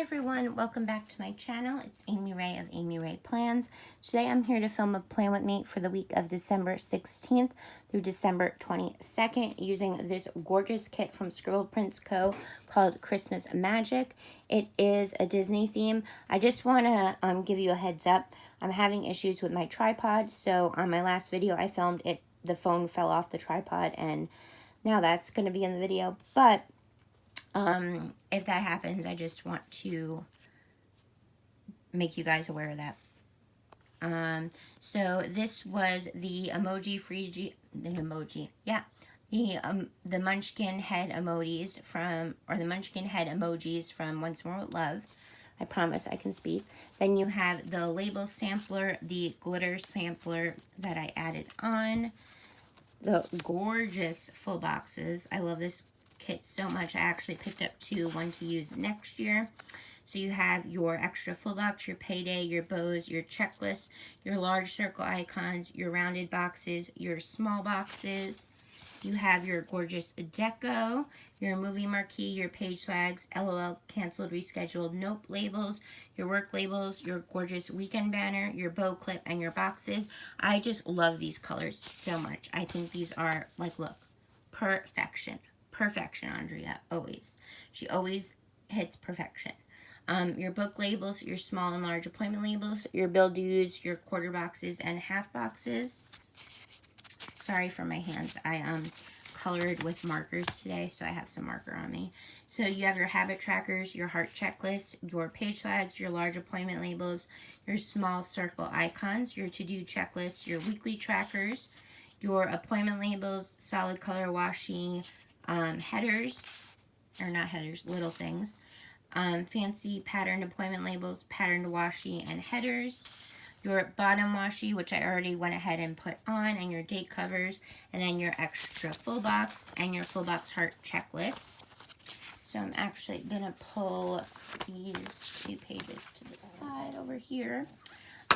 everyone, welcome back to my channel. It's Amy Ray of Amy Ray Plans. Today I'm here to film a plan with me for the week of December 16th through December 22nd using this gorgeous kit from Scribble Co called Christmas Magic. It is a Disney theme. I just want to give you a heads up. I'm having issues with my tripod, so on my last video I filmed it, the phone fell off the tripod, and now that's going to be in the video, but if that happens, I just want to make you guys aware of that. So this was the the Munchkin head emojis from, or the Munchkin head emojis from Once More With Love. I promise I can speak. Then you have the label sampler, the glitter sampler that I added on, the gorgeous full boxes. I love this kit so much. I actually picked up one to use next year. So you have your extra full box, your payday, your bows, your checklist, your large circle icons, your rounded boxes, your small boxes. You have your gorgeous deco, your movie marquee, your page flags, LOL, canceled, rescheduled, nope labels, your work labels, your gorgeous weekend banner, your bow clip, and your boxes. I just love these colors so much. I think these are, like, look, perfection. Perfection, Andrea, always. She always hits perfection. Your book labels, your small and large appointment labels, your bill dues, your quarter boxes, and half boxes. Sorry for my hands. I colored with markers today, so I have some marker on me. So you have your habit trackers, your heart checklist, your page flags, your large appointment labels, your small circle icons, your to-do checklist, your weekly trackers, your appointment labels, solid color washi headers, or not headers, little things, fancy patterned appointment labels, patterned washi, and headers, your bottom washi, which I already went ahead and put on, and your date covers, and then your extra full box and your full box heart checklist. So I'm actually going to pull these two pages to the side over here.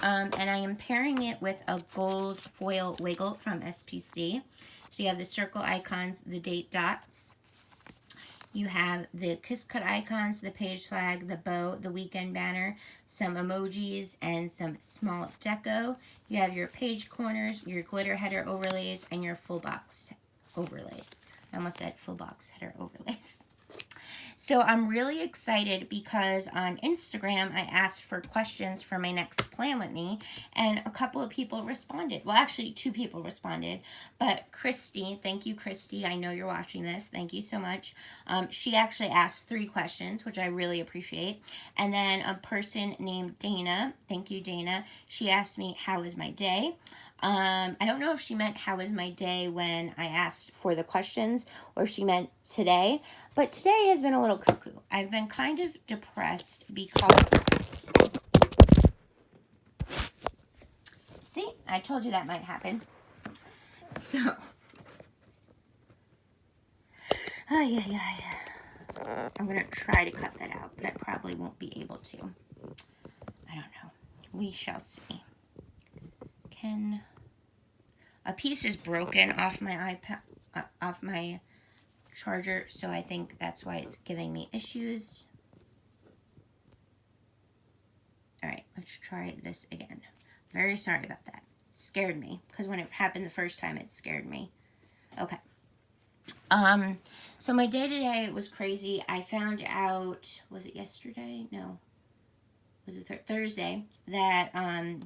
And I am pairing it with a gold foil wiggle from SPC. So you have the circle icons, the date dots. You have the kiss cut icons, the page flag, the bow, the weekend banner, some emojis, and some small deco. You have your page corners, your glitter header overlays, and your full box overlays. I almost said full box header overlays. So I'm really excited because on Instagram, I asked for questions for my next plan with me, and a couple of people responded. Well, actually, 2 people responded, but Krissy, thank you, Krissy. I know you're watching this. Thank you so much. She actually asked 3 questions, which I really appreciate. And then a person named Dana, thank you, Dana. She asked me, how is my day? I don't know if she meant how was my day when I asked for the questions, or if she meant today, but today has been a little cuckoo. I've been kind of depressed because, see, I told you that might happen. So, I'm going to try to cut that out, but I probably won't be able to. I don't know. We shall see. A piece is broken off my iPad, off my charger, so I think that's why it's giving me issues. Alright, let's try this again. Very sorry about that. It scared me, because when it happened the first time, it scared me. Okay. So my day today was crazy. I found out, was it yesterday? No. Was it Thursday? That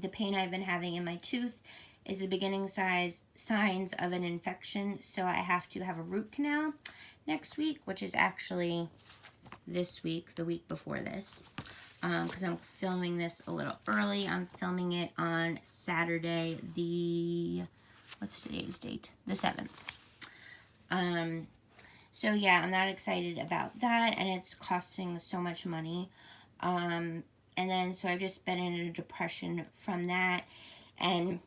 the pain I've been having in my tooth is the beginning signs of an infection, so I have to have a root canal next week, which is actually this week, the week before this, because I'm filming this a little early. I'm filming it on Saturday, what's today's date? The 7th. So yeah, I'm not excited about that, and it's costing so much money. And then, so I've just been in a depression from that, and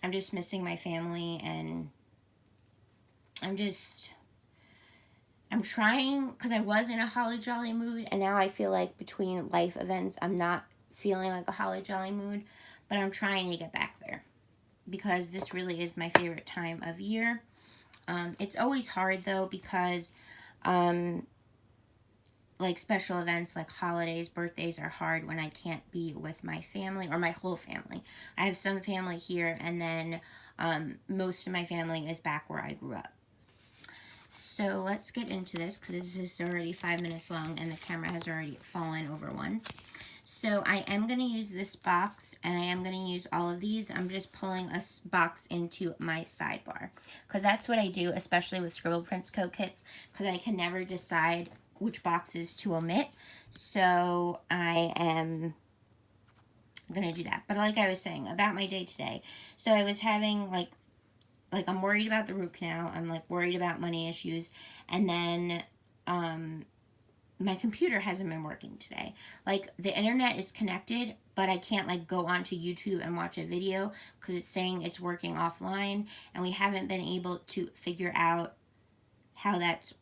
I'm just missing my family, and I'm trying, because I was in a holly jolly mood, and now I feel like between life events, I'm not feeling like a holly jolly mood, but I'm trying to get back there, because this really is my favorite time of year. It's always hard, though, because like special events like holidays, birthdays are hard when I can't be with my family or my whole family. I have some family here, and then most of my family is back where I grew up. So let's get into this because this is already 5 minutes long and the camera has already fallen over once. So I am going to use this box, and I am going to use all of these. I'm just pulling a box into my sidebar because that's what I do, especially with Scribble Prints Co kits, because I can never decide which boxes to omit. So I am going to do that. But like I was saying about my day today, so I was having like I'm worried about the root canal. I'm like worried about money issues, and then my computer hasn't been working today. Like, the internet is connected, but I can't like go onto YouTube and watch a video because it's saying it's working offline, and we haven't been able to figure out how that's,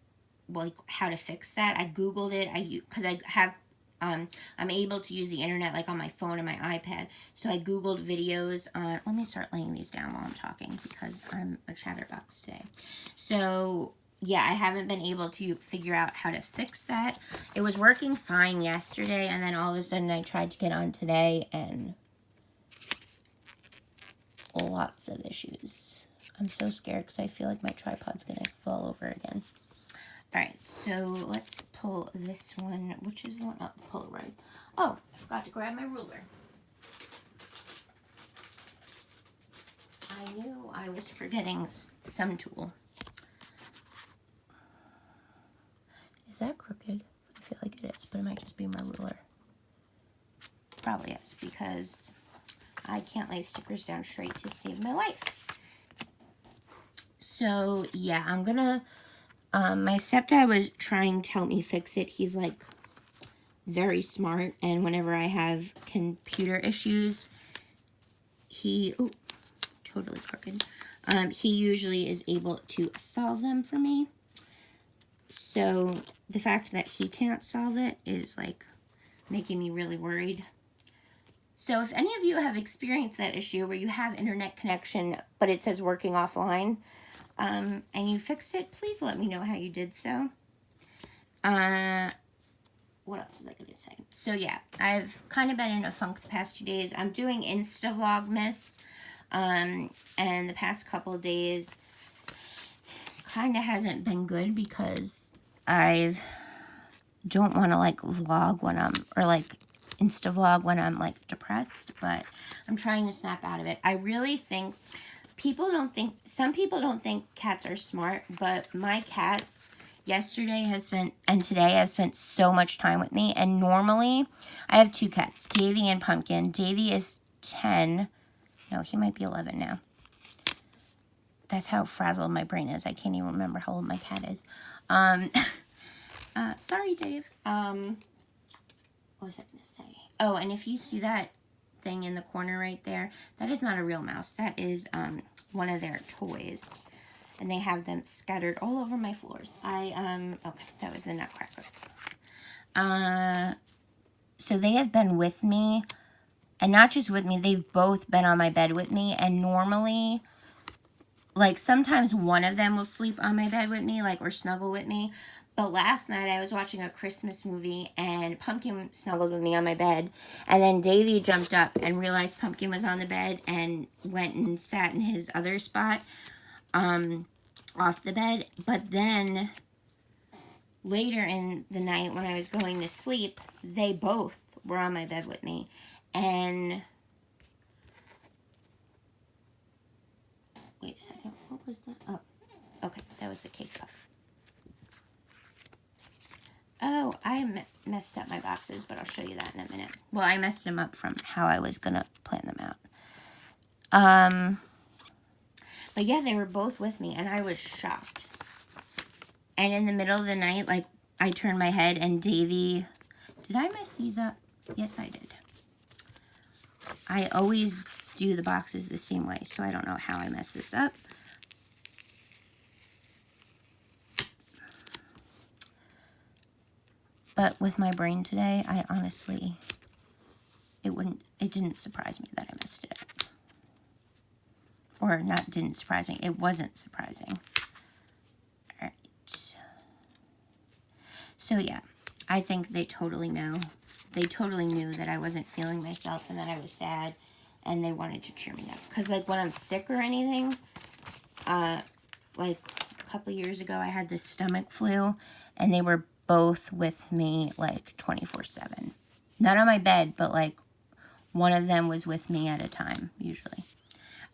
like, how to fix that. I googled it because I have I'm able to use the internet like on my phone and my iPad. So I googled videos on, let me start laying these down while I'm talking because I'm a chatterbox today. So yeah, I haven't been able to figure out how to fix that. It was working fine yesterday, and then all of a sudden I tried to get on today, and lots of issues. I'm so scared because I feel like my tripod's going to fall over again. Alright, so let's pull this one. Which is the one? Oh, pull it right. Oh, I forgot to grab my ruler. I knew I was forgetting some tool. Is that crooked? I feel like it is, but it might just be my ruler. Probably is, because I can't lay stickers down straight to save my life. So, yeah, I'm gonna, my stepdad was trying to help me fix it. He's, like, very smart, and whenever I have computer issues, ooh, totally crooked. He usually is able to solve them for me. So the fact that he can't solve it is like making me really worried. So if any of you have experienced that issue where you have internet connection but it says working offline, and you fixed it, please let me know how you did so. What else was I going to say? So yeah, I've kind of been in a funk the past 2 days. I'm doing Insta-Vlogmas, and the past couple of days kind of hasn't been good because I don't want to like vlog when I'm, or like Insta vlog when I'm like depressed, but I'm trying to snap out of it. I really think some people don't think cats are smart, but my cats yesterday and today have spent so much time with me. And normally I have 2 cats, Davy and Pumpkin. Davy is 10. No, he might be 11 now. That's how frazzled my brain is. I can't even remember how old my cat is. Sorry, Dave. What was I going to say? Oh, and if you see that thing in the corner right there, that is not a real mouse. That is one of their toys. And they have them scattered all over my floors. Okay, that was the nutcracker. So they have been with me, and not just with me, they've both been on my bed with me, and normally, like, sometimes one of them will sleep on my bed with me, like, or snuggle with me. But last night I was watching a Christmas movie, and Pumpkin snuggled with me on my bed. And then Davy jumped up and realized Pumpkin was on the bed and went and sat in his other spot off the bed. But then later in the night when I was going to sleep, they both were on my bed with me. And wait a second, what was that? Oh, okay, that was the cake cup. Oh, I messed up my boxes, but I'll show you that in a minute. Well, I messed them up from how I was going to plan them out. But yeah, they were both with me, and I was shocked. And in the middle of the night, like, I turned my head, and Davy... Did I mess these up? Yes, I did. I always do the boxes the same way, so I don't know how I messed this up. But with my brain today, I honestly, it didn't surprise me that I messed it up. Or not didn't surprise me, it wasn't surprising. Alright. So yeah, I think they totally know. They totally knew that I wasn't feeling myself and that I was sad, and they wanted to cheer me up. Because, like, when I'm sick or anything, like, a couple years ago, I had this stomach flu, and they were both with me, like, 24/7. Not on my bed, but, like, one of them was with me at a time, usually.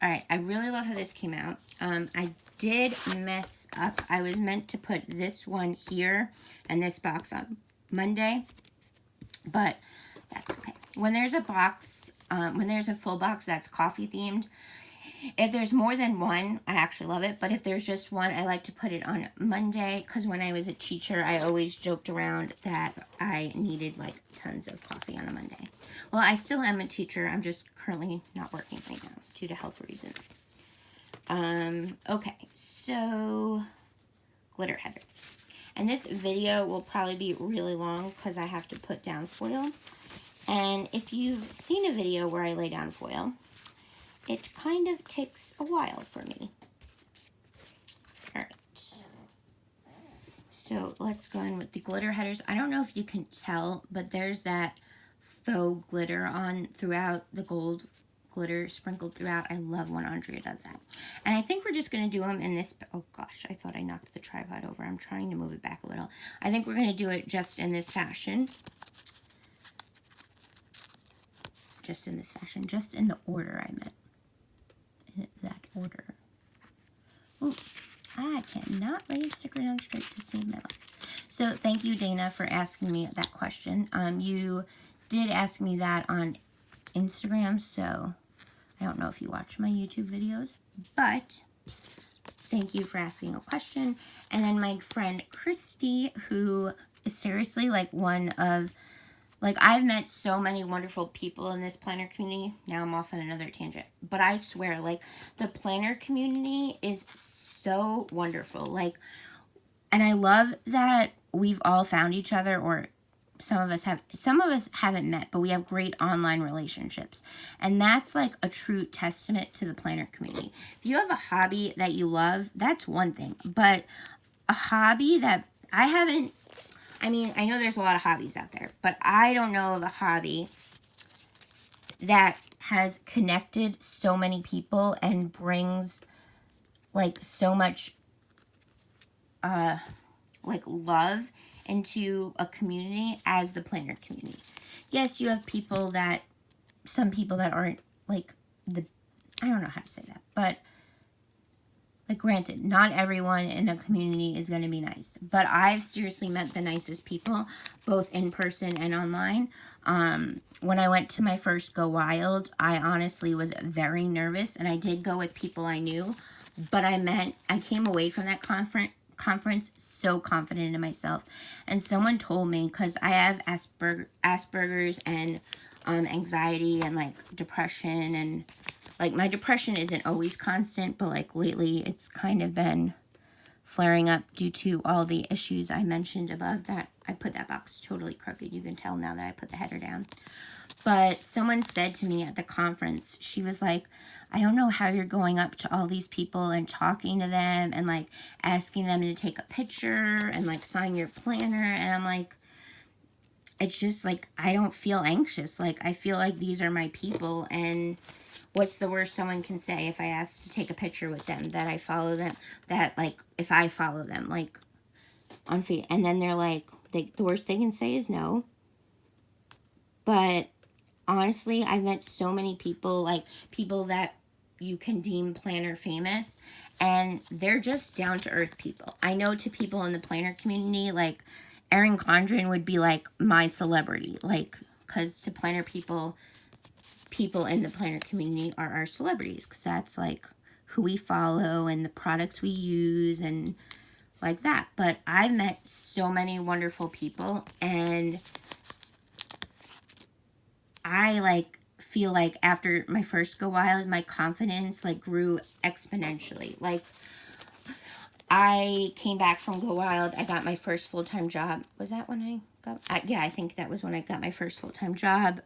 All right, I really love how this came out. I did mess up. I was meant to put this one here and this box on Monday, but that's okay. When there's a box, when there's a full box that's coffee themed, if there's more than one, I actually love it. But if there's just one, I like to put it on Monday, because when I was a teacher, I always joked around that I needed like tons of coffee on a Monday. Well, I still am a teacher. I'm just currently not working right now due to health reasons. Okay, so glitter headers. And this video will probably be really long because I have to put down foil. And if you've seen a video where I lay down foil, it kind of takes a while for me. All right. So let's go in with the glitter headers. I don't know if you can tell, but there's that faux glitter on throughout, the gold glitter sprinkled throughout. I love when Andrea does that. And I think we're just going to do them in this. Oh gosh, I thought I knocked the tripod over. I'm trying to move it back a little. I think we're going to do it just in this fashion. Just in this fashion. Just in the order I meant. In that order. Ooh, I cannot lay a sticker down straight to save my life. So thank you, Dana, for asking me that question. You did ask me that on Instagram, so I don't know if you watch my YouTube videos, but thank you for asking a question. And then my friend Krissy, who is seriously like one of, like, I've met so many wonderful people in this planner community. Now I'm off on another tangent. But I swear, like, the planner community is so wonderful. Like, and I love that we've all found each other, or some of us haven't met, but we have great online relationships. And that's like a true testament to the planner community. If you have a hobby that you love, that's one thing. But a hobby that I mean, I know there's a lot of hobbies out there, but I don't know of a hobby that has connected so many people and brings like so much like love into a community as the planner community. Yes, you have people that, some people that aren't like I don't know how to say that, but like, granted, not everyone in a community is going to be nice, but I've seriously met the nicest people, both in person and online. When I went to my first Go Wild, I honestly was very nervous, and I did go with people I knew, but I came away from that conference so confident in myself. And someone told me, because I have Asperger's and anxiety and like depression, and like my depression isn't always constant, but like lately it's kind of been flaring up due to all the issues I mentioned above. That I put that box totally crooked. You can tell now that I put the header down. But someone said to me at the conference, she was like, I don't know how you're going up to all these people and talking to them and like asking them to take a picture and like sign your planner. And I'm like, it's just like, I don't feel anxious. Like, I feel like these are my people, and what's the worst someone can say if I ask to take a picture with them, that I follow them, that like, if I follow them, like, on feed, and then they're like, the worst they can say is no. But honestly, I've met so many people, like, people that you can deem planner famous, and they're just down-to-earth people. I know to people in the planner community, like, Erin Condren would be, like, my celebrity, like, because to planner people in the planner community are our celebrities, because that's like who we follow and the products we use and like that. But I've met so many wonderful people, and I like feel like after my first Go Wild, my confidence like grew exponentially. Like, I came back from Go Wild, I got my first full-time job. Was that when I got, yeah, I think that was when I got my first full-time job.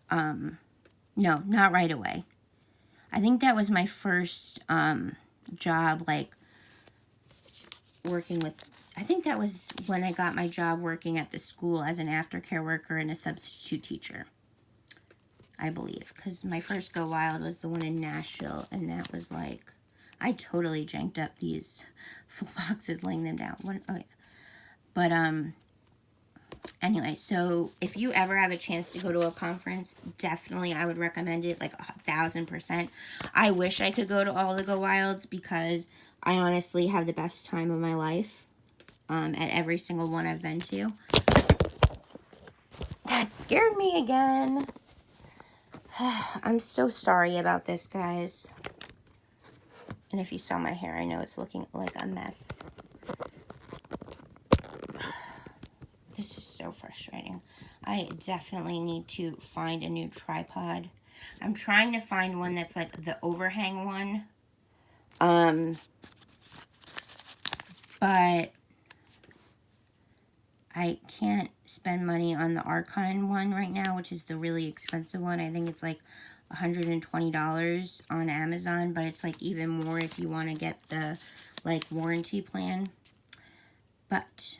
No, not right away. I think that was my first job, like, working with I think that was when I got my job working at the school as an aftercare worker and a substitute teacher. I believe. Because my first Go Wild was the one in Nashville. And that was like, I totally janked up these full boxes laying them down. But, anyway, so if you ever have a chance to go to a conference, definitely I would recommend it, like 1,000%. I wish I could go to all the Go Wilds because I honestly have the best time of my life at every single one I've been to. That scared me again. I'm so sorry about this, guys. And if you saw my hair, I know it's looking like a mess. This is so frustrating. I definitely need to find a new tripod. I'm trying to find one that's like the overhang one. But I can't spend money on the Archon one right now, which is the really expensive one. I think it's like $120 on Amazon, but it's like even more if you want to get the like warranty plan. But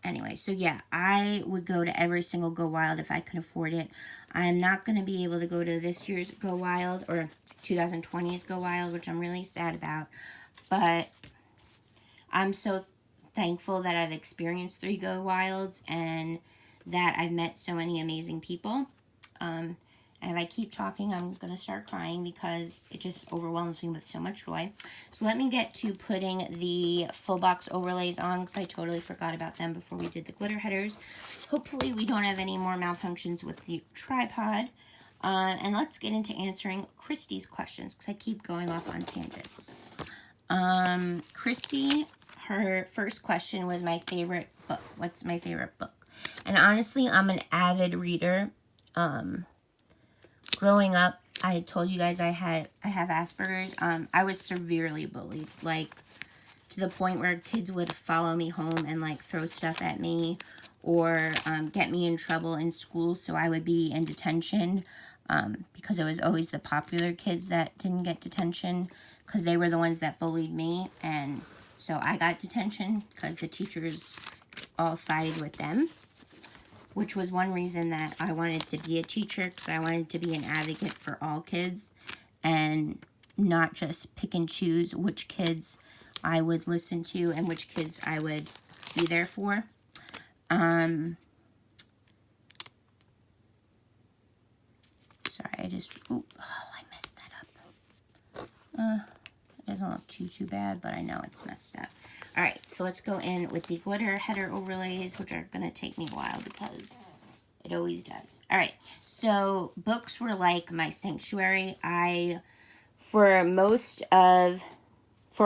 anyway, so yeah, I would go to every single Go Wild if I could afford it. I'm not going to be able to go to this year's Go Wild or 2020's Go Wild, which I'm really sad about. But I'm so thankful that I've experienced 3 Go Wilds and that I've met so many amazing people. And if I keep talking, I'm going to start crying because it just overwhelms me with so much joy. So let me get to putting the full box overlays on because I totally forgot about them before we did the glitter headers. Hopefully we don't have any more malfunctions with the tripod. And let's get into answering Krissy's questions because I keep going off on tangents. Krissy, her first question was my favorite book. What's my favorite book? And honestly, I'm an avid reader. Growing up, I told you guys I have Asperger's. I was severely bullied, like to the point where kids would follow me home and like throw stuff at me or get me in trouble in school. So I would be in detention because it was always the popular kids that didn't get detention because they were the ones that bullied me. And so I got detention because the teachers all sided with them, which was one reason that I wanted to be a teacher because I wanted to be an advocate for all kids and not just pick and choose which kids I would listen to and which kids I would be there for. Sorry, I messed that up. It doesn't look too bad, but I know it's messed up. All right, so let's go in with the glitter header overlays, which are going to take me a while because it always does. All right, so books were like my sanctuary. For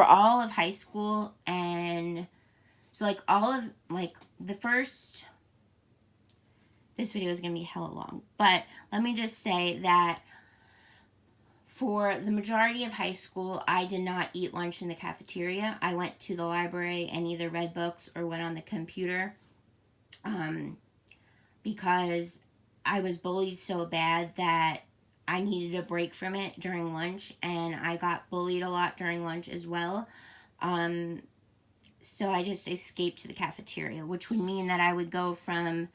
all of high school, and so like all of like the first, this video is going to be hella long, but let me just say that for the majority of high school, I did not eat lunch in the cafeteria. I went to the library and either read books or went on the computer because I was bullied so bad that I needed a break from it during lunch, and I got bullied a lot during lunch as well. So I just escaped to the cafeteria, which would mean that I would go from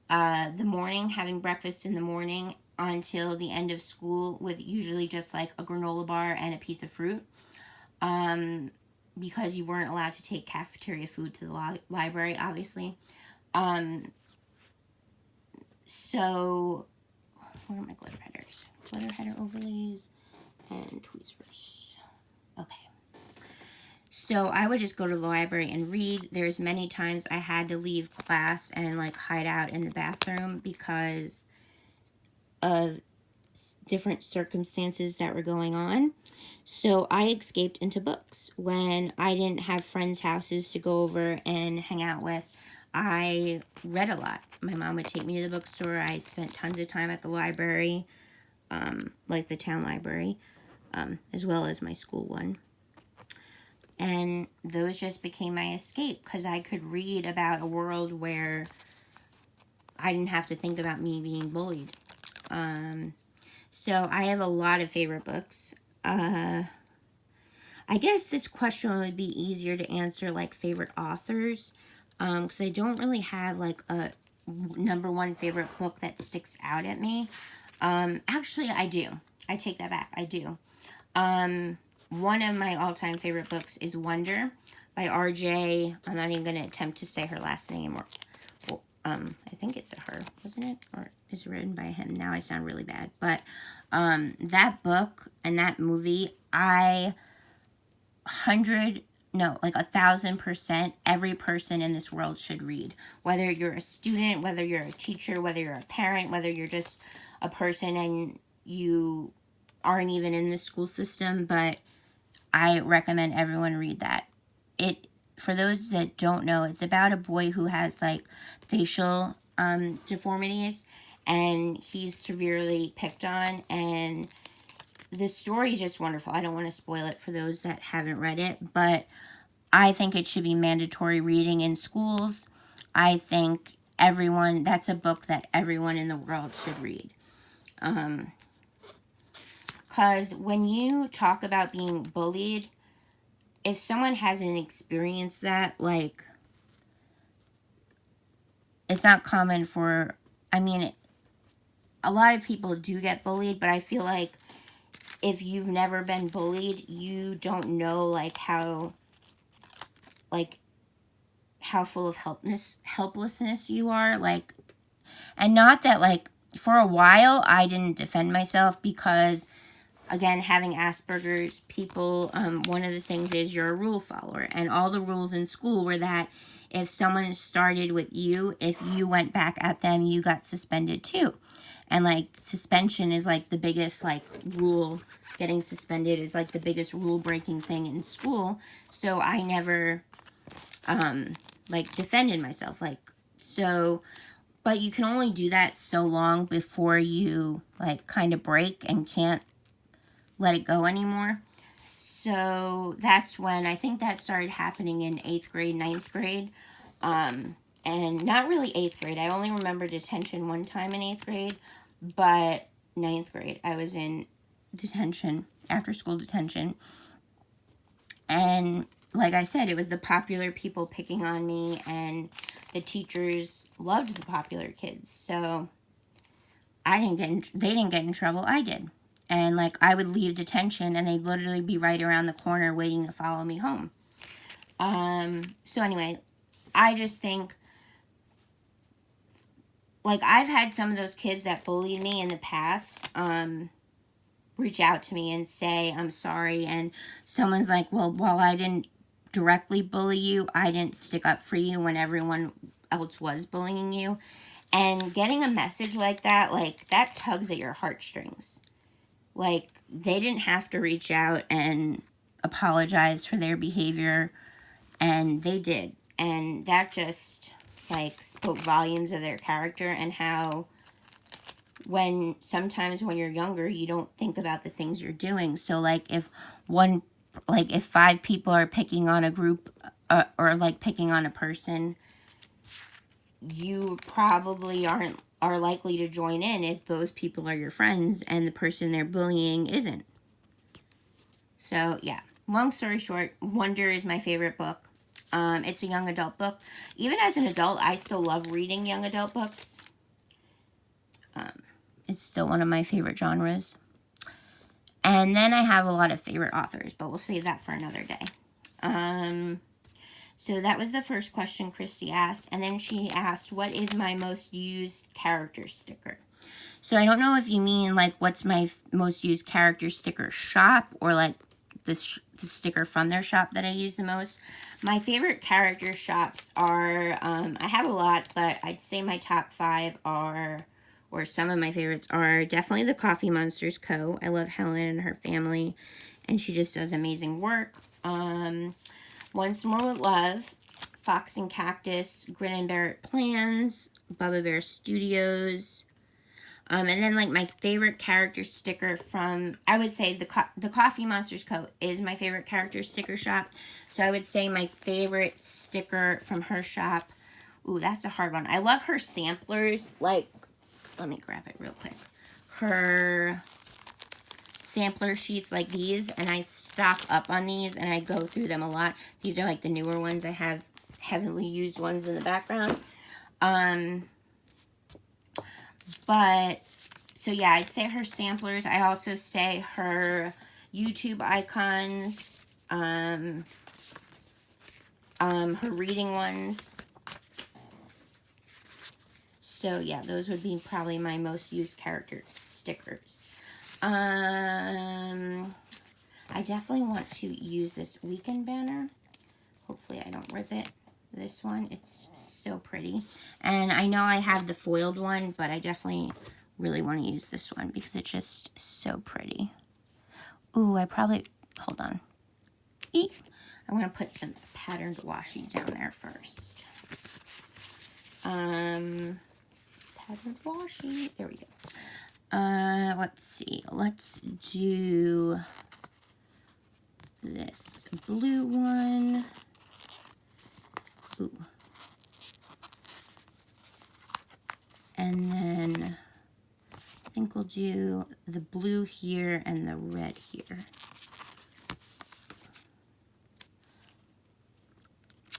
the morning, having breakfast in the morning, until the end of school with usually just like a granola bar and a piece of fruit, because you weren't allowed to take cafeteria food to the library, obviously. So, where are my glitter headers? Glitter header overlays and tweezers. Okay. So I would just go to the library and read. There's many times I had to leave class and like hide out in the bathroom because of different circumstances that were going on. So I escaped into books. When I didn't have friends' houses to go over and hang out with, I read a lot. My mom would take me to the bookstore. I spent tons of time at the library, like the town library, as well as my school one. And those just became my escape because I could read about a world where I didn't have to think about me being bullied. So I have a lot of favorite books. I guess this question would be easier to answer like favorite authors, because I don't really have like a number one favorite book that sticks out at me. Actually, I do. I take that back. I do. One of my all-time favorite books is Wonder by R.J. I'm not even going to attempt to say her last name. I think it's a her, wasn't it? Or is it written by him? Now I sound really bad. But that book and that movie, like 1,000%, every person in this world should read. Whether you're a student, whether you're a teacher, whether you're a parent, whether you're just a person and you aren't even in the school system, but I recommend everyone read that. For those that don't know, it's about a boy who has like facial deformities, and he's severely picked on, and the story is just wonderful. I don't want to spoil it for those that haven't read it, but I think it should be mandatory reading in schools. I think that's a book that everyone in the world should read. Because when you talk about being bullied, if someone hasn't experienced that, like, it's not common for, a lot of people do get bullied, but I feel like if you've never been bullied, you don't know, like, how full of helplessness you are, like, and not that, like, for a while, I didn't defend myself because, again, having Asperger's, people, one of the things is you're a rule follower, and all the rules in school were that if someone started with you, if you went back at them, you got suspended too. And, like, suspension is, like, the biggest, like, rule. Getting suspended is, like, the biggest rule-breaking thing in school. So I never, defended myself. Like, so, but you can only do that so long before you, like, kind of break and can't let it go anymore. So that's when I think that started happening in 8th grade, 9th grade. And not really 8th grade. I only remember detention one time in 8th grade, but 9th grade I was in detention, after school detention. And like I said, it was the popular people picking on me, and the teachers loved the popular kids. So they didn't get in trouble, I did. And, like, I would leave detention, and they'd literally be right around the corner waiting to follow me home. So anyway, I just think, like, I've had some of those kids that bullied me in the past, reach out to me and say, I'm sorry. And someone's like, well, while I didn't directly bully you, I didn't stick up for you when everyone else was bullying you. And getting a message like that tugs at your heartstrings. Like, they didn't have to reach out and apologize for their behavior, and they did. And that just, like, spoke volumes of their character, and how sometimes when you're younger, you don't think about the things you're doing. So, like, if 5 people are picking on a group, or like picking on a person, you probably are likely to join in if those people are your friends and the person they're bullying isn't. So, yeah. Long story short, Wonder is my favorite book. It's a young adult book. Even as an adult, I still love reading young adult books. It's still one of my favorite genres. And then I have a lot of favorite authors, but we'll save that for another day. So that was the first question Krissy asked. And then she asked, what is my most used character sticker? So I don't know if you mean, like, what's my most used character sticker shop, or, like, the sticker from their shop that I use the most. My favorite character shops are, I have a lot, but I'd say my top 5 are, or some of my favorites are, definitely the Coffee Monsterz Co. I love Helen and her family, and she just does amazing work. Once More with Love, Fox and Cactus, Grin and Bear It Plans, Bubba Bear Studios. And then, like, my favorite character sticker from, I would say the Coffee Monsterz Co. is my favorite character sticker shop. So I would say my favorite sticker from her shop, ooh, that's a hard one. I love her samplers. Like, let me grab it real quick. Her sampler sheets like these, and I stock up on these, and I go through them a lot. These are like the newer ones. I have heavily used ones in the background. But, so yeah, I'd say her samplers. I also say her YouTube icons, her reading ones. So yeah, those would be probably my most used character stickers. I definitely want to use this weekend banner. Hopefully I don't rip it. This one, it's so pretty. And I know I have the foiled one, but I definitely really want to use this one because it's just so pretty. Ooh, I probably, hold on. Eek. I want to put some patterned washi down there first. Patterned washi, there we go. Let's see, let's do this blue one. Ooh. And then I think we'll do the blue here and the red here.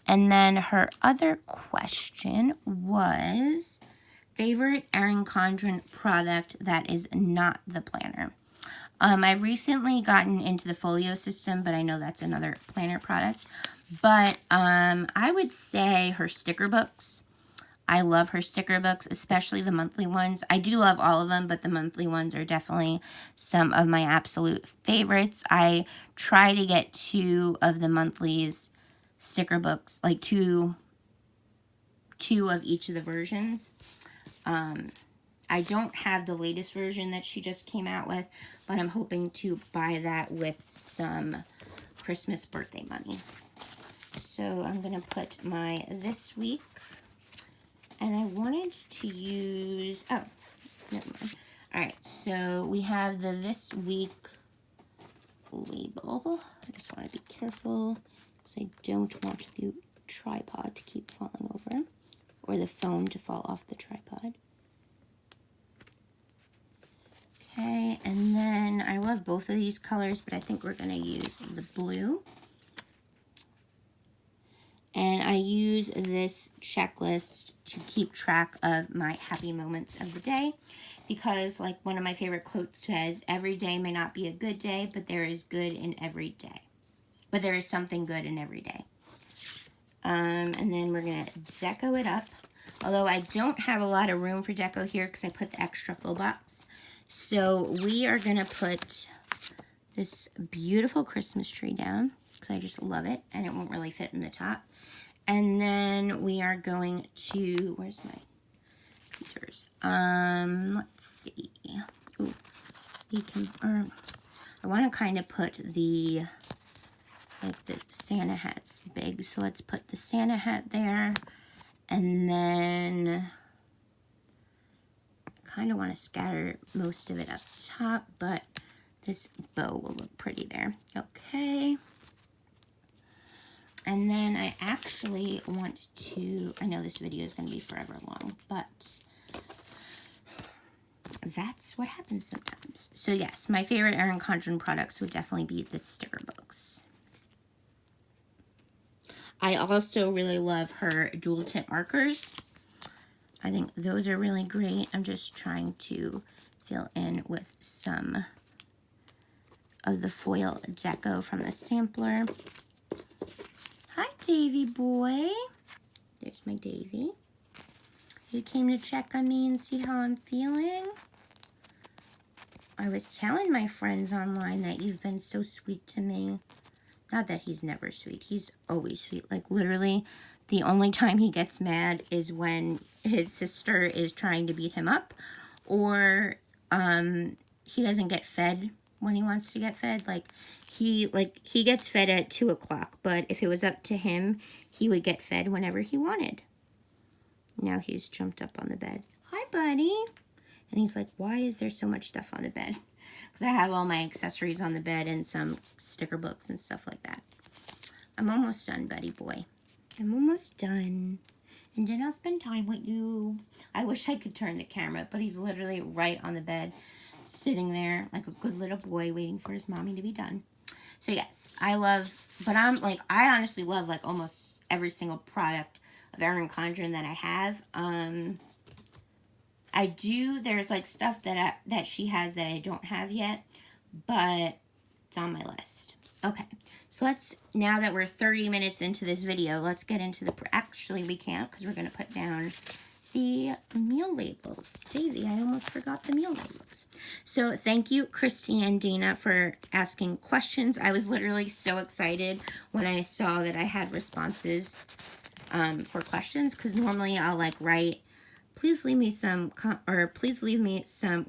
And then her other question was favorite Erin Condren product that is not the planner. I've recently gotten into the folio system, but I know that's another planner product. But I would say her sticker books. I love her sticker books, especially the monthly ones. I do love all of them, but the monthly ones are definitely some of my absolute favorites. I try to get 2 of the monthlies sticker books, like two of each of the versions. I don't have the latest version that she just came out with, but I'm hoping to buy that with some Christmas birthday money. So I'm going to put my this week, and I wanted to use, oh, never mind. All right, so we have the this week label. I just want to be careful because I don't want the tripod to keep falling over, or the phone to fall off the tripod. Okay, and then I love both of these colors, but I think we're going to use the blue. And I use this checklist to keep track of my happy moments of the day, because like one of my favorite quotes says, every day may not be a good day, but there is good in every day. But there is something good in every day. And then we're going to deco it up. Although I don't have a lot of room for deco here because I put the extra full box. So we are going to put this beautiful Christmas tree down because I just love it, and it won't really fit in the top. And then we are going to, where's my scissors? Let's see. Ooh, we can, I want to kind of put the, like the Santa hat's big, so let's put the Santa hat there, and then kind of want to scatter most of it up top, but this bow will look pretty there. Okay. And then I actually want to, I know this video is going to be forever long, but that's what happens sometimes. So yes, my favorite Erin Condren products would definitely be the sticker books. I also really love her dual tip markers. I think those are really great. I'm just trying to fill in with some of the foil deco from the sampler. Hi, Davy boy. There's my Davy. You came to check on me and see how I'm feeling? I was telling my friends online that you've been so sweet to me. Not that he's never sweet. He's always sweet. Like, literally, the only time he gets mad is when his sister is trying to beat him up, or he doesn't get fed when he wants to get fed. Like he gets fed at 2 o'clock, but if it was up to him, he would get fed whenever he wanted. Now he's jumped up on the bed. Hi, buddy. And he's like, why is there so much stuff on the bed? Because I have all my accessories on the bed and some sticker books and stuff like that. I'm almost done, buddy boy. I'm almost done. And then I'll spend time with you. I wish I could turn the camera, but he's literally right on the bed. sitting there like a good little boy waiting for his mommy to be done. So yes, I love, but I honestly love like almost every single product of Erin Condren that I have. I do, there's like stuff that she has that I don't have yet, but it's on my list. Okay, so now that we're 30 minutes into this video, let's get into actually we can't, because we're going to put down the meal labels. Davey, I almost forgot the meal labels. So thank you, Krissy and Dana, for asking questions. I was literally so excited when I saw that I had responses for questions, because normally I'll like write, please leave me some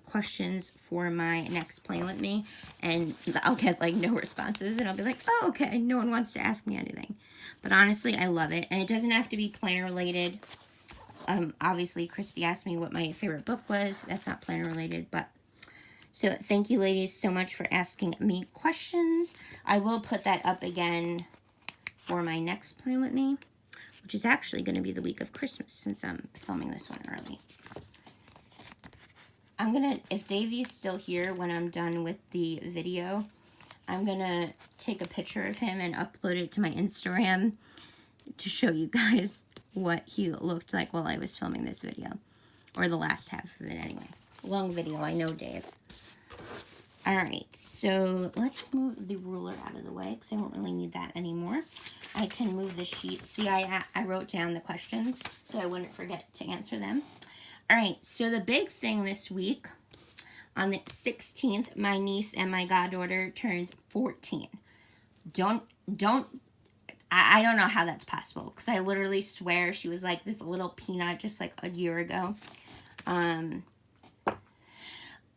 questions for my next Play With Me, and I'll get like no responses, and I'll be like, oh, okay, no one wants to ask me anything. But honestly, I love it, and it doesn't have to be planner related. Obviously, Krissy asked me what my favorite book was. That's not planner related, but so thank you, ladies, so much for asking me questions. I will put that up again for my next Play With Me, which is actually going to be the week of Christmas since I'm filming this one early. If Davey's still here when I'm done with the video, I'm going to take a picture of him and upload it to my Instagram to show you guys what he looked like while I was filming this video. Or the last half of it anyway. Long video, I know, Dave. Alright, so let's move the ruler out of the way because I don't really need that anymore. I can move the sheet. See, I wrote down the questions so I wouldn't forget to answer them. Alright, so the big thing this week, on the 16th, my niece and my goddaughter turns 14. I don't know how that's possible, because I literally swear she was like this little peanut just like a year ago.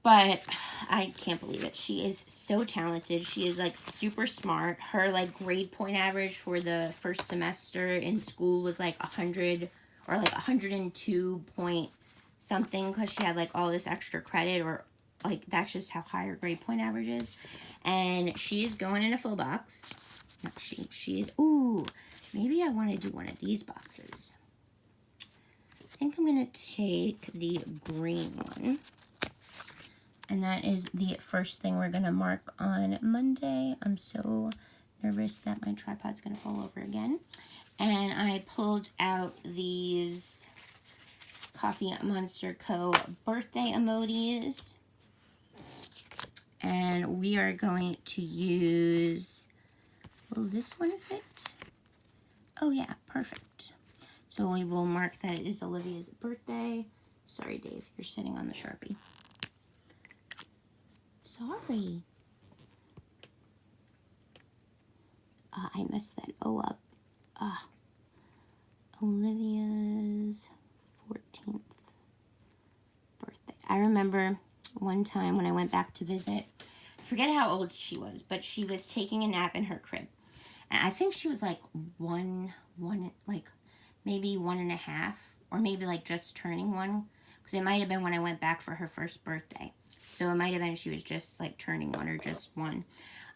But I can't believe it. She is so talented. She is like super smart. Her like grade point average for the first semester in school was like 100 or like 102 point something, because she had like all this extra credit, or like that's just how high her grade point average is. And she is going in a full box. She is, ooh, maybe I want to do one of these boxes. I think I'm going to take the green one. And that is the first thing we're going to mark on Monday. I'm so nervous that my tripod's going to fall over again. And I pulled out these Coffee Monsterz Co. birthday emojis. And we are going to use... Will this one fit? Oh yeah, perfect. So we will mark that it is Olivia's birthday. Sorry, Dave, you're sitting on the Sharpie. Sorry. I messed that O up. Olivia's 14th birthday. I remember one time when I went back to visit, I forget how old she was, but she was taking a nap in her crib. And I think she was like maybe 1.5, or maybe like just turning 1, because it might have been when I went back for her first birthday. So it might have been she was just like turning 1 or just 1.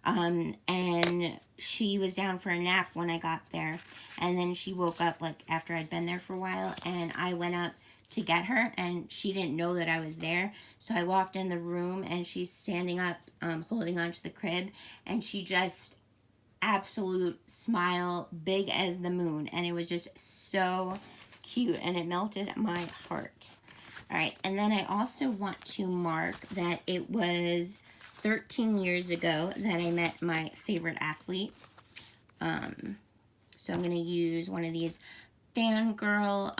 And she was down for a nap when I got there. And then she woke up like after I'd been there for a while, and I went up to get her, and she didn't know that I was there. So I walked in the room, and she's standing up, holding onto the crib, and she just absolute smile, big as the moon, and it was just so cute, and it melted my heart. All right, and then I also want to mark that it was 13 years ago that I met my favorite athlete. So I'm going to use one of these fangirl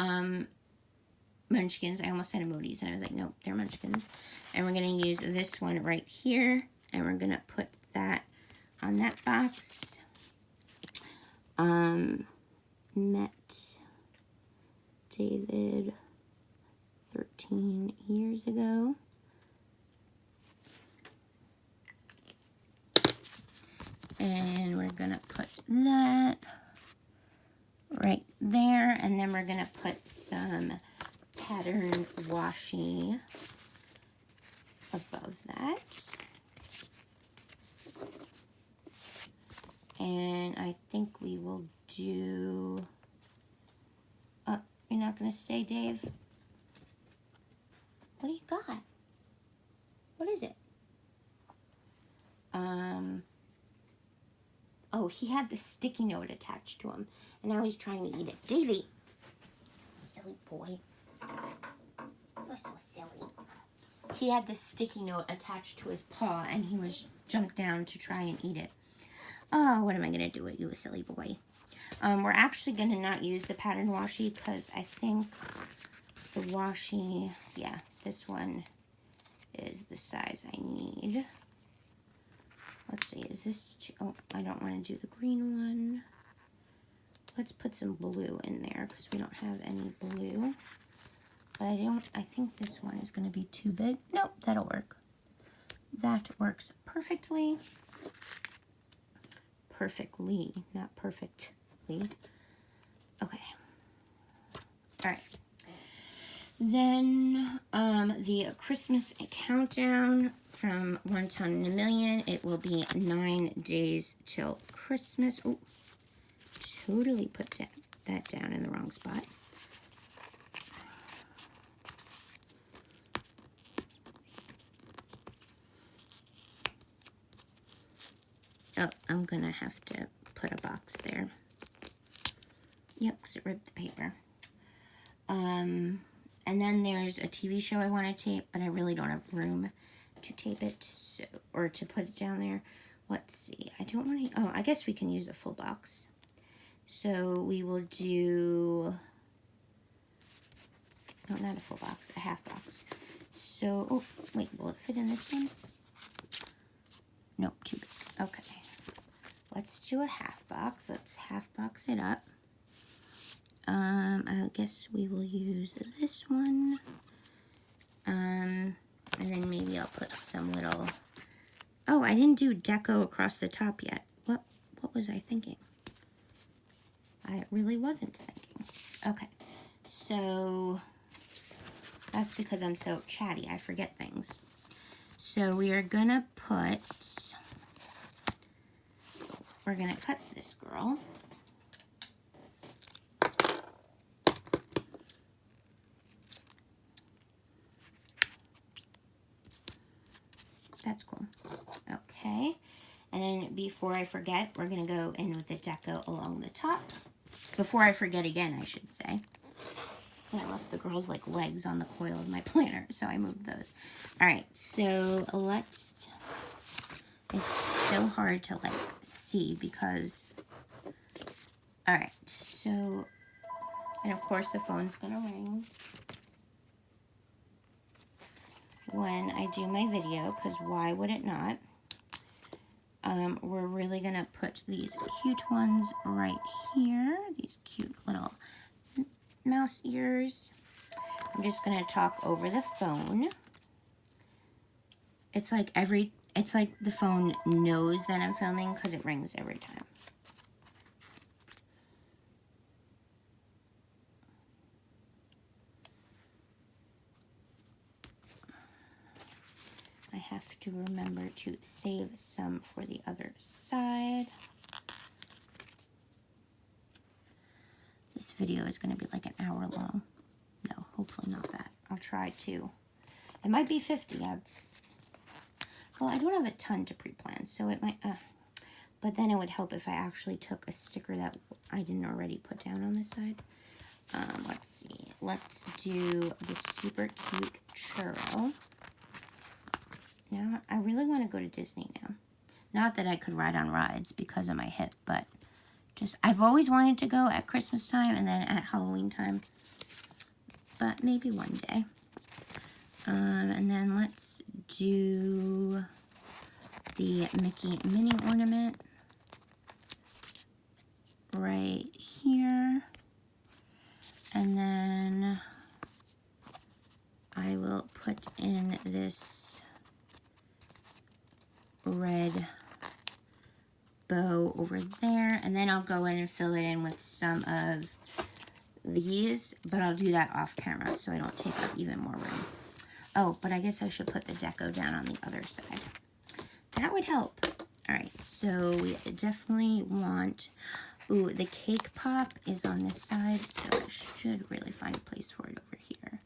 munchkins. I almost said emojis, and I was like, nope, they're munchkins. And we're going to use this one right here, and we're going to put that on that box. Met David 13 years ago. And we're gonna put that right there, and then we're gonna put some patterned washi above that. And I think we will do... Oh, you're not going to stay, Dave? What do you got? What is it? Oh, he had the sticky note attached to him, and now he's trying to eat it. Davey! Silly boy. You're so silly. He had the sticky note attached to his paw, and he was jumped down to try and eat it. Oh, what am I going to do with you, a silly boy? We're actually going to not use the pattern washi because I think the washi, yeah, this one is the size I need. Let's see, is this too, oh, I don't want to do the green one. Let's put some blue in there because we don't have any blue. But I think this one is going to be too big. Nope, that'll work. That works perfectly. Perfectly, not perfectly. Okay. All right. Then the Christmas countdown from Wonton In A Million. It will be 9 days till Christmas. Oh, totally put that down in the wrong spot. Oh, I'm going to have to put a box there. Yep, because it ripped the paper. And then there's a TV show I want to tape, but I really don't have room to tape it, so, or to put it down there. Let's see. I don't want to... Oh, I guess we can use a full box. So we will do... No, not a full box. A half box. So... Oh, wait. Will it fit in this one? Nope, too big. Okay. Let's do a half box. Let's half box it up. I guess we will use this one. And then maybe I'll put some little... Oh, I didn't do deco across the top yet. What was I thinking? I really wasn't thinking. Okay. So that's because I'm so chatty. I forget things. So we are gonna put... We're gonna cut this girl. That's cool. Okay. And then before I forget, we're going to go in with the deco along the top. Before I forget again, I should say. And I left the girl's like legs on the coil of my planner, so I moved those. All right, so let's... It's so hard to like see because... All right, so... And of course the phone's going to ring when I do my video, because why would it not? We're really going to put these cute ones right here. These cute little mouse ears. I'm just going to talk over the phone. It's like the phone knows that I'm filming because it rings every time. I have to remember to save some for the other side. This video is going to be like an hour long. No, hopefully not that. I'll try to. It might be 50. Well, I don't have a ton to pre-plan, so it might... but then it would help if I actually took a sticker that I didn't already put down on this side. Let's see. Let's do the super cute churro. Now, I really want to go to Disney now. Not that I could ride on rides because of my hip, but just, I've always wanted to go at Christmas time and then at Halloween time. But maybe one day. And then let's do the Mickey Minnie ornament right here. And then I will put in this red bow over there, and then I'll go in and fill it in with some of these, but I'll do that off camera so I don't take up even more room. Oh, but I guess I should put the deco down on the other side. That would help. All right, so we definitely want... Ooh, the cake pop is on this side, so I should really find a place for it over here.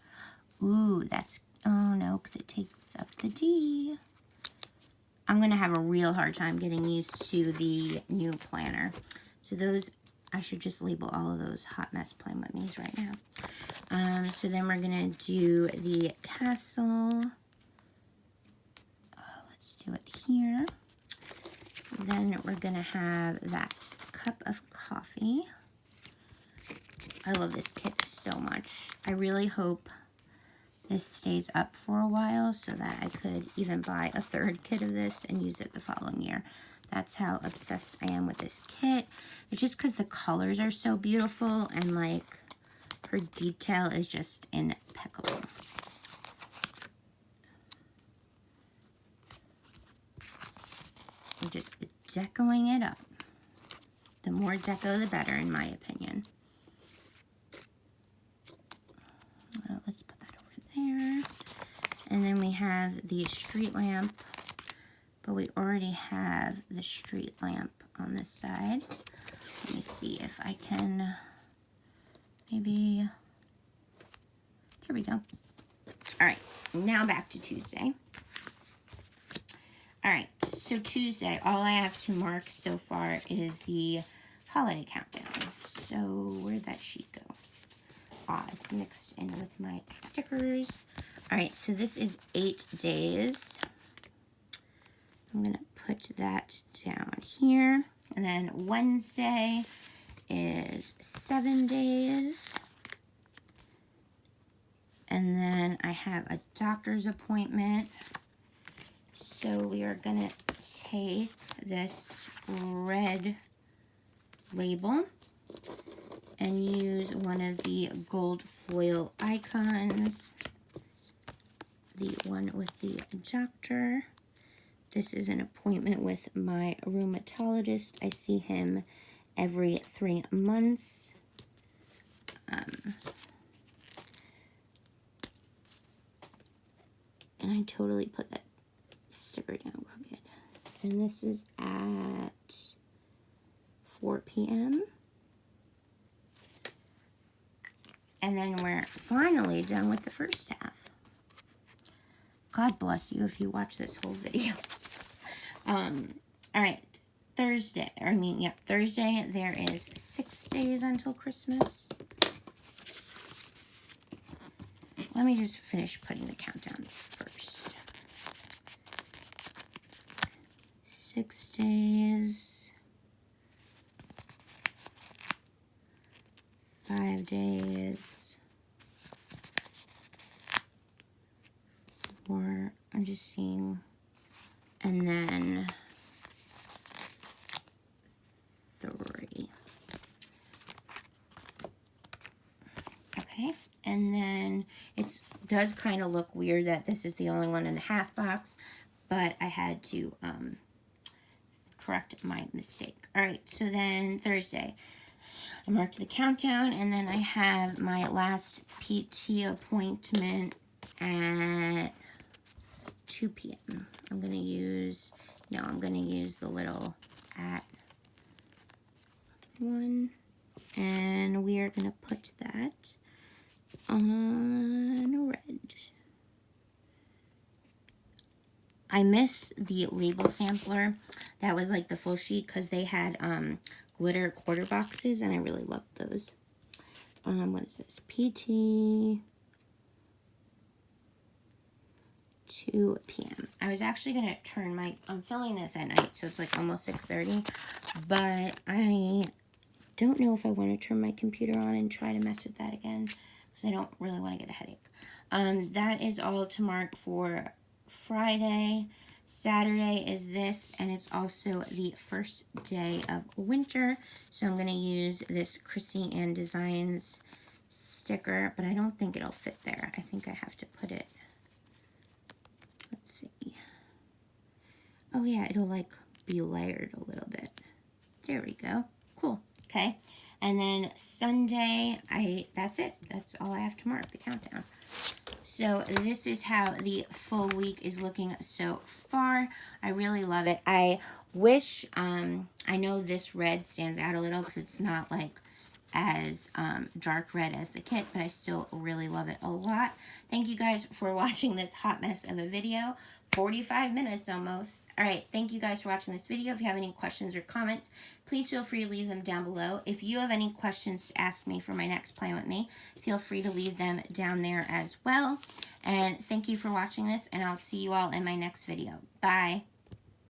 Ooh, that's... Oh, no, because it takes up the D. I'm going to have a real hard time getting used to the new planner. So those, I should just label all of those hot mess plan with me's right now. So then we're going to do the castle. Let's do it here. Then we're going to have that cup of coffee. I love this kit so much. I really hope this stays up for a while so that I could even buy a third kit of this and use it the following year. That's how obsessed I am with this kit. It's just because the colors are so beautiful and like her detail is just impeccable. I'm just decoing it up. The more deco, the better, in my opinion. Let's put that over there. And then we have the street lamp, but we already have the street lamp on this side. Let me see if I can maybe, there we go. All right, now back to Tuesday. All right, so Tuesday, all I have to mark so far is the holiday countdown. So where'd that sheet go? It's mixed in with my stickers. All right, so this is 8 days. I'm gonna put that down here. And then Wednesday is 7 days. And then I have a doctor's appointment. So we are gonna take this red label and use one of the gold foil icons, the one with the doctor. This is an appointment with my rheumatologist. I see him every 3 months. And I totally put that sticker down crooked. And this is at 4 p.m. And then we're finally done with the first half. God bless you if you watch this whole video. All right, Thursday, there is 6 days until Christmas. Let me just finish putting the countdowns first. 6 days. 5 days. 4, I'm just seeing, and then 3. Okay, and then it does kind of look weird that this is the only one in the half box, but I had to correct my mistake. All right, so then Thursday, I marked the countdown, and then I have my last PT appointment at 2 p.m. I'm going to use the little at 1, and we are going to put that on red. I miss the label sampler. That was like the full sheet because they had glitter quarter boxes, and I really loved those. What is this? PT 2 p.m. I was actually going to turn I'm filming this at night, so it's like almost 6:30, but I don't know if I want to turn my computer on and try to mess with that again, because I don't really want to get a headache. That is all to mark for Friday. Saturday is this, and it's also the first day of winter, so I'm going to use this Krissy and Designs sticker, but I don't think it'll fit there. I think I have to put it, let's see. Oh yeah, it'll like be layered a little bit. There we go. Cool. Okay. And then Sunday, that's it. That's all I have to mark, the countdown. So this is how the full week is looking so far. I really love it. I wish, I know this red stands out a little because it's not like as dark red as the kit, but I still really love it a lot. Thank you guys for watching this hot mess of a video. 45 minutes almost. Alright, thank you guys for watching this video. If you have any questions or comments, please feel free to leave them down below. If you have any questions to ask me for my next Plan With Me, feel free to leave them down there as well. And thank you for watching this, and I'll see you all in my next video. Bye.